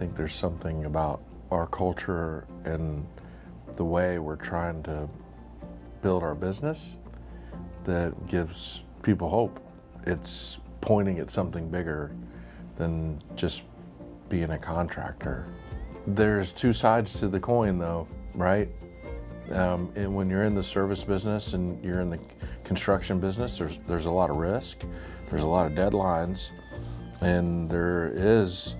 think there's something about our culture and the way we're trying to build our business that gives people hope. It's pointing at something bigger than just being a contractor. There's two sides to the coin though, right? And when you're in the service business and you're in the construction business, there's a lot of risk, there's a lot of deadlines, and there is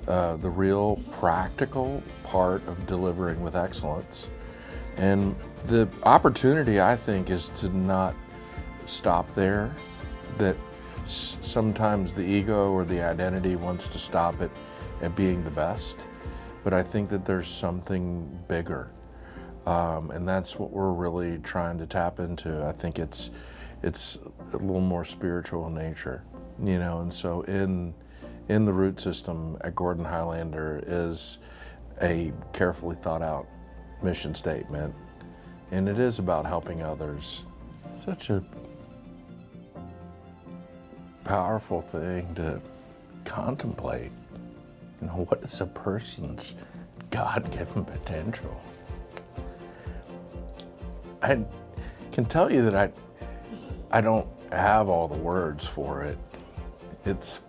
the real practical part of delivering with excellence. And the opportunity, I think, is to not stop there, that sometimes the ego or the identity wants to stop at being the best, but I think that there's something bigger. And that's what we're really trying to tap into. I think it's a little more spiritual in nature, you know. And so in the root system at Gordon Highlander is a carefully thought out mission statement, and it is about helping others. Such a powerful thing to contemplate. You know, what is a person's God-given potential? I can tell you that I don't have all the words for it. It's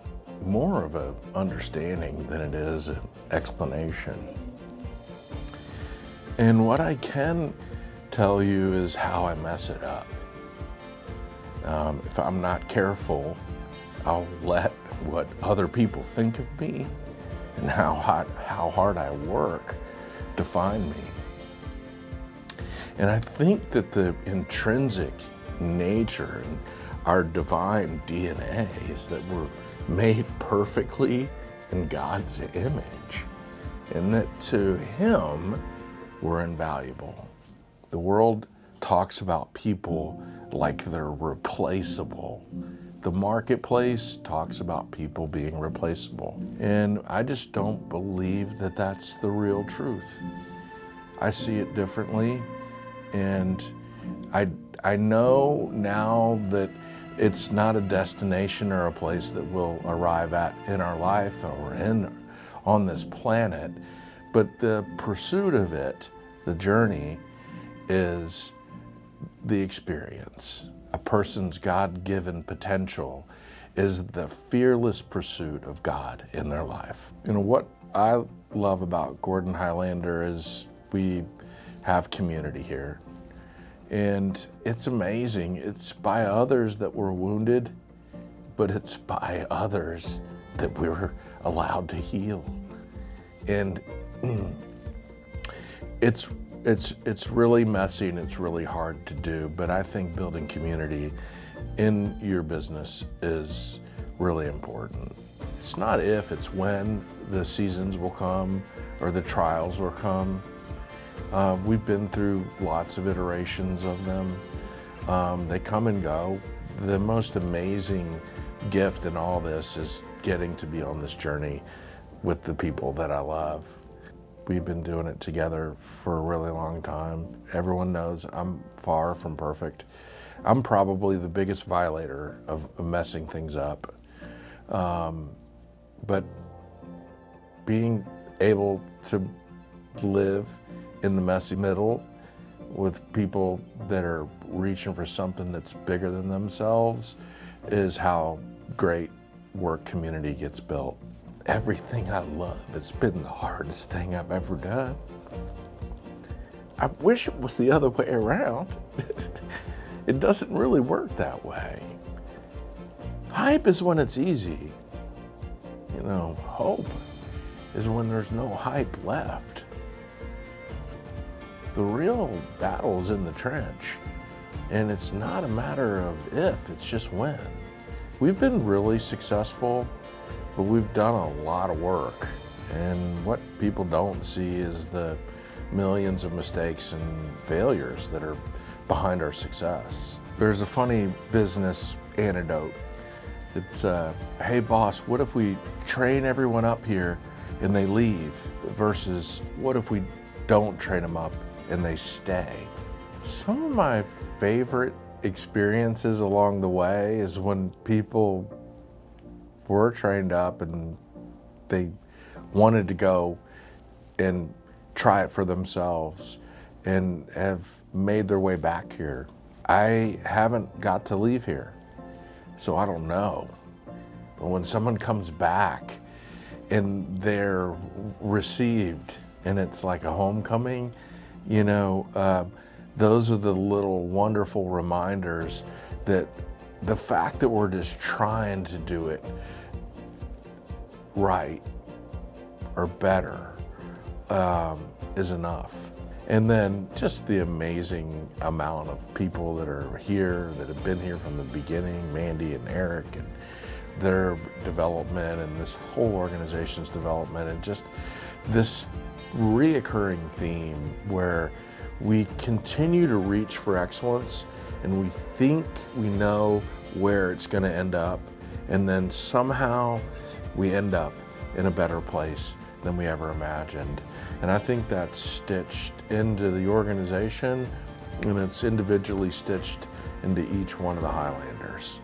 more of an understanding than it is an explanation. And what I can tell you is how I mess it up. If I'm not careful, I'll let what other people think of me and how hard I work define me. And I think that the intrinsic nature and our divine DNA is that we're made perfectly in God's image, and that to Him we're invaluable. The world talks about people like they're replaceable. The marketplace talks about people being replaceable. And I just don't believe that that's the real truth. I see it differently, and I know now that it's not a destination or a place that we'll arrive at in our life or on this planet, but the pursuit of it, the journey, is the experience. A person's God-given potential is the fearless pursuit of God in their life. You know, what I love about Gordon Highlander is we have community here. And it's amazing. It's by others that we're wounded, but it's by others that we're allowed to heal. And it's really messy and it's really hard to do, but I think building community in your business is really important. It's not if, it's when the seasons will come or the trials will come. We've been through lots of iterations of them. They come and go. The most amazing gift in all this is getting to be on this journey with the people that I love. We've been doing it together for a really long time. Everyone knows I'm far from perfect. I'm probably the biggest violator of messing things up. But being able to live in the messy middle with people that are reaching for something that's bigger than themselves is how great work community gets built. Everything I love has been the hardest thing I've ever done. I wish it was the other way around. It doesn't really work that way. Hype is when it's easy. You know, hope is when there's no hype left. The real battle is in the trench, and it's not a matter of if, it's just when. We've been really successful, but we've done a lot of work, and what people don't see is the millions of mistakes and failures that are behind our success. There's a funny business anecdote. It's, hey boss, what if we train everyone up here and they leave, versus what if we don't train them up and they stay? Some of my favorite experiences along the way is when people were trained up and they wanted to go and try it for themselves and have made their way back here. I haven't got to leave here, so I don't know. But when someone comes back and they're received and it's like a homecoming, you know, those are the little wonderful reminders that the fact that we're just trying to do it right or better is enough. And then just the amazing amount of people that are here, that have been here from the beginning, Mandy and Eric, and their development and this whole organization's development, and just this reoccurring theme where we continue to reach for excellence and we think we know where it's going to end up, and then somehow we end up in a better place than we ever imagined. And I think that's stitched into the organization, and it's individually stitched into each one of the Highlanders.